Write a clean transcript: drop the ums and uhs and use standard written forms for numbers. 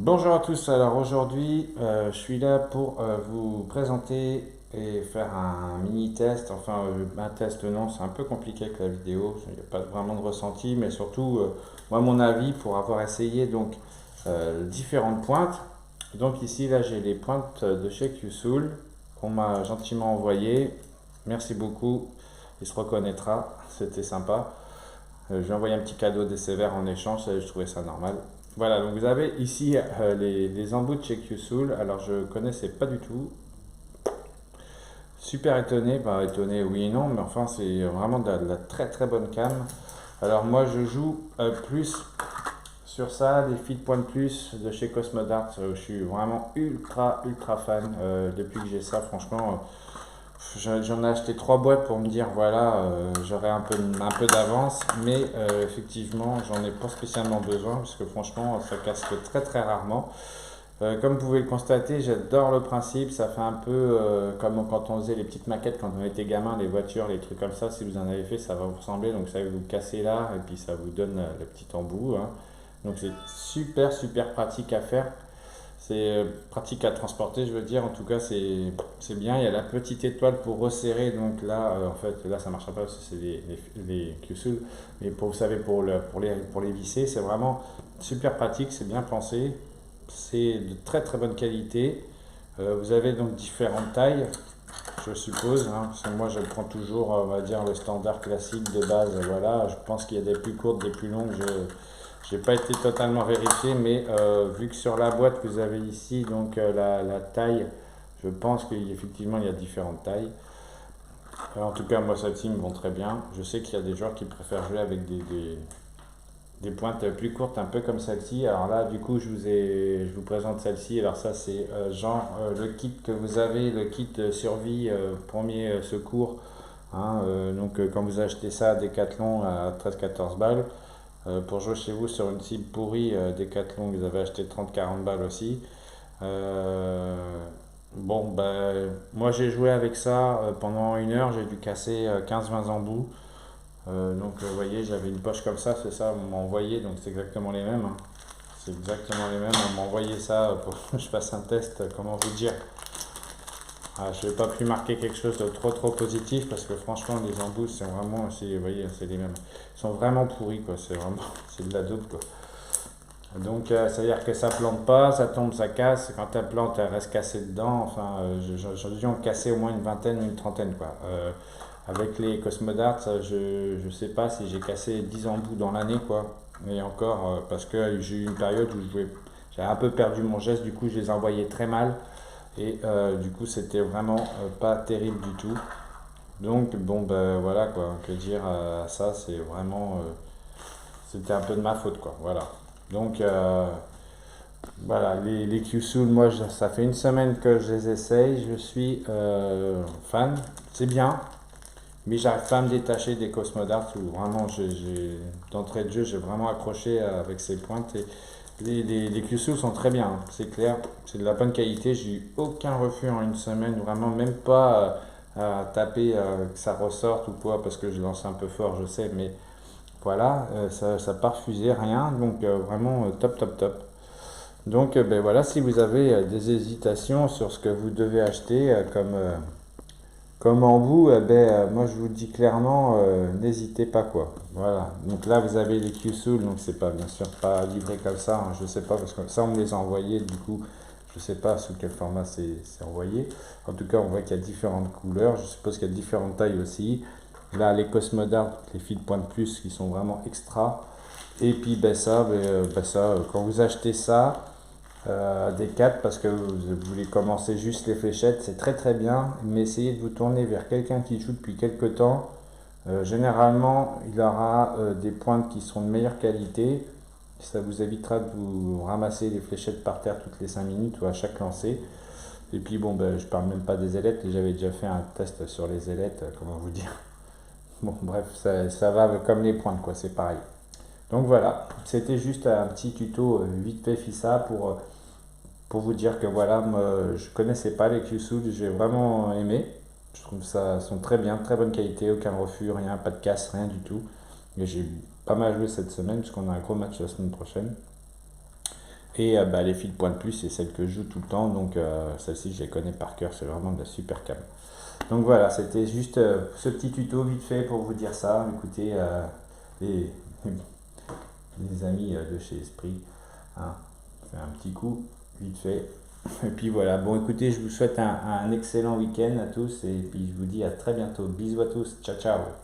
Bonjour à tous, alors aujourd'hui je suis là pour vous présenter et faire un mini test, enfin un test non, c'est un peu compliqué avec la vidéo, il n'y a pas vraiment de ressenti, mais surtout moi mon avis pour avoir essayé donc différentes pointes. Donc ici là j'ai les pointes de chez QSoul qu'on m'a gentiment envoyées, merci beaucoup, il se reconnaîtra, c'était sympa. Je lui ai envoyé un petit cadeau des sévères en échange, je trouvais ça normal. Voilà, donc vous avez ici les embouts de chez QSoul. Alors je connaissais pas du tout. Super étonné, bah étonné oui et non, mais enfin c'est vraiment de la très très bonne cam. Alors moi je joue plus sur ça, les fils point de plus de chez Cosmodart. Je suis vraiment ultra fan depuis que j'ai ça, franchement. J'en ai acheté 3 boîtes pour me dire voilà, j'aurai un peu d'avance, mais effectivement j'en ai pas spécialement besoin parce que franchement ça casse que très rarement. Comme vous pouvez le constater, j'adore le principe, ça fait un peu comme quand on faisait les petites maquettes quand on était gamin, les voitures, les trucs comme ça, si vous en avez fait ça va vous ressembler, donc ça va vous casser là et puis ça vous donne le petit embout, hein. Donc c'est super pratique à faire. C'est pratique à transporter, je veux dire. En tout cas, c'est bien. Il y a la petite étoile pour resserrer. Donc là, en fait, là, ça ne marchera pas parce que c'est les QSUL. Mais vous savez, pour les visser, c'est vraiment super pratique. C'est bien pensé. C'est de très bonne qualité. Vous avez donc différentes tailles, je suppose, hein, parce que moi, je prends toujours, on va dire, le standard classique de base. Voilà. Je pense qu'il y a des plus courtes, des plus longues. J'ai pas été totalement vérifié, mais vu que sur la boîte vous avez ici donc la taille, je pense qu'effectivement il y a différentes tailles. En tout cas, moi celles-ci me vont très bien. Je sais qu'il y a des joueurs qui préfèrent jouer avec des pointes plus courtes, un peu comme celle-ci. Alors là, du coup, je vous présente celle-ci. Alors ça, c'est genre le kit que vous avez, le kit survie premier secours, hein. Donc quand vous achetez ça à Decathlon à 13-14 balles. Pour jouer chez vous sur une cible pourrie, Decathlon, vous avez acheté 30-40 balles aussi. Bon, ben, moi j'ai joué avec ça pendant 1 heure, j'ai dû casser 15-20 embouts. Donc vous voyez, j'avais une poche comme ça, c'est ça, on m'a envoyé, donc c'est exactement les mêmes, hein. C'est exactement les mêmes, on m'a envoyé ça pour que je fasse un test, comment vous dire. Ah, je n'ai pas pu marquer quelque chose de trop positif parce que franchement les embouts c'est vraiment, vous voyez, c'est les mêmes. Ils sont vraiment pourris quoi, c'est vraiment, c'est de la dope quoi. Donc ça veut dire que ça plante pas, ça tombe, ça casse. Quand elle plante, elle reste cassée dedans. Enfin, j'en ai dû en casser au moins une vingtaine ou une trentaine quoi. Avec les Cosmodarts, je sais pas si j'ai cassé 10 embouts dans l'année quoi. Et encore parce que j'ai eu une période où j'ai un peu perdu mon geste, du coup je les envoyais très mal. Et du coup c'était vraiment pas terrible du tout. Donc bon ben voilà quoi, que dire à ça, c'est vraiment c'était un peu de ma faute quoi, voilà. Donc voilà, les QSOL, moi ça fait une semaine que je les essaye, je suis fan, c'est bien, mais j'arrive pas à me détacher des Cosmodarts où vraiment d'entrée de jeu j'ai vraiment accroché avec ces pointes. Et les QSOL sont très bien, hein, c'est clair, c'est de la bonne qualité, j'ai eu aucun refus en une semaine, vraiment même pas à taper que ça ressorte ou quoi, parce que je lance un peu fort, je sais, mais voilà, ça n'a pas refusé, rien, donc vraiment top. Donc ben voilà, si vous avez des hésitations sur ce que vous devez acheter comme embout, moi je vous dis clairement, n'hésitez pas quoi. Voilà, donc là vous avez les QSOL, donc c'est pas bien sûr pas livré comme ça, hein, je sais pas, parce que ça on me les a envoyés, du coup je sais pas sous quel format c'est envoyé. En tout cas, on voit qu'il y a différentes couleurs, je suppose qu'il y a différentes tailles aussi. Là, les Cosmodarts, les fils de pointe plus qui sont vraiment extra. Et puis quand vous achetez ça, des 4 parce que vous voulez commencer juste les fléchettes, c'est très bien, mais essayez de vous tourner vers quelqu'un qui joue depuis quelques temps. Généralement, il aura des pointes qui seront de meilleure qualité. Ça vous évitera de vous ramasser les fléchettes par terre toutes les 5 minutes ou à chaque lancer. Et puis bon, ben, je parle même pas des ailettes, j'avais déjà fait un test sur les ailettes, comment vous dire. Bon, bref, ça va comme les pointes, quoi, c'est pareil. Donc voilà, c'était juste un petit tuto vite fait FISA pour vous dire que voilà, moi, je connaissais pas les QSOL, j'ai vraiment aimé. Je trouve ça sont très bien, très bonne qualité, aucun refus, rien, pas de casse, rien du tout. Et j'ai pas mal joué cette semaine puisqu'on a un gros match la semaine prochaine. Et les fils Pointe Plus, c'est celle que je joue tout le temps, donc celle-ci je les connais par cœur, c'est vraiment de la super cam. Donc voilà, c'était juste ce petit tuto vite fait pour vous dire ça. Écoutez, les, les amis de chez Esprit, hein, fait un petit coup vite fait. Et puis voilà, bon écoutez, je vous souhaite un excellent week-end à tous et puis je vous dis à très bientôt. Bisous à tous, ciao ciao.